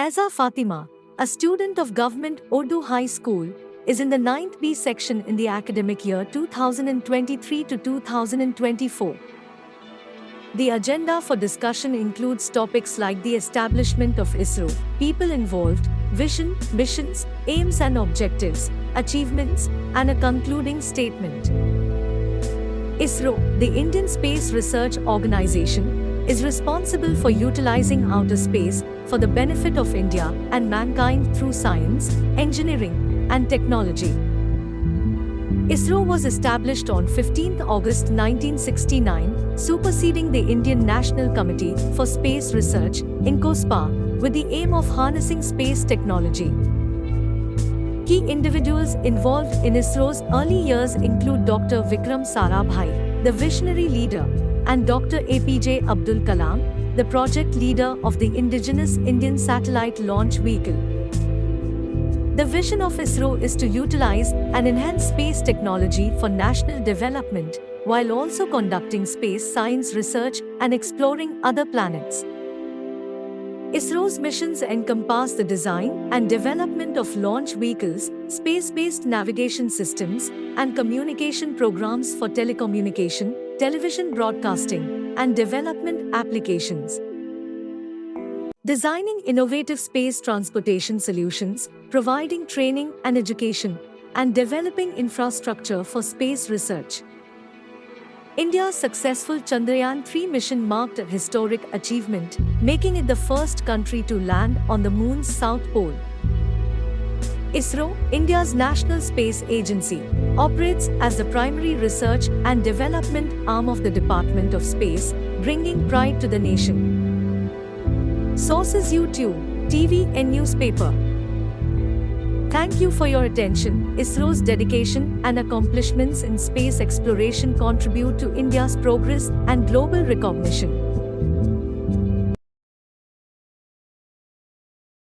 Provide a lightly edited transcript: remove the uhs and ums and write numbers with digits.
Faiza Fatima, a student of Government Urdu High School, is in the 9th B section in the academic year 2023 to 2024. The agenda for discussion includes topics like the establishment of ISRO, people involved, vision, missions, aims and objectives, achievements, and a concluding statement. ISRO, the Indian Space Research Organization, is responsible for utilizing outer space for the benefit of India and mankind through science, engineering, and technology. ISRO was established on 15 August 1969, superseding the Indian National Committee for Space Research, INCOSPA, with the aim of harnessing space technology. Key individuals involved in ISRO's early years include Dr. Vikram Sarabhai, the visionary leader, and Dr. APJ Abdul Kalam, the project leader of the indigenous Indian satellite launch vehicle. The vision of ISRO is to utilize and enhance space technology for national development, while also conducting space science research and exploring other planets. ISRO's missions encompass the design and development of launch vehicles, space-based navigation systems, and communication programs for telecommunication, television broadcasting, and development applications. Designing innovative space transportation solutions, providing training and education, and developing infrastructure for space research. India's successful Chandrayaan-3 mission marked a historic achievement, making it the first country to land on the moon's south pole. ISRO, India's national space agency, operates as the primary research and development arm of the Department of Space, bringing pride to the nation. Sources: YouTube, TV and newspaper. Thank you for your attention. ISRO's dedication and accomplishments in space exploration contribute to India's progress and global recognition.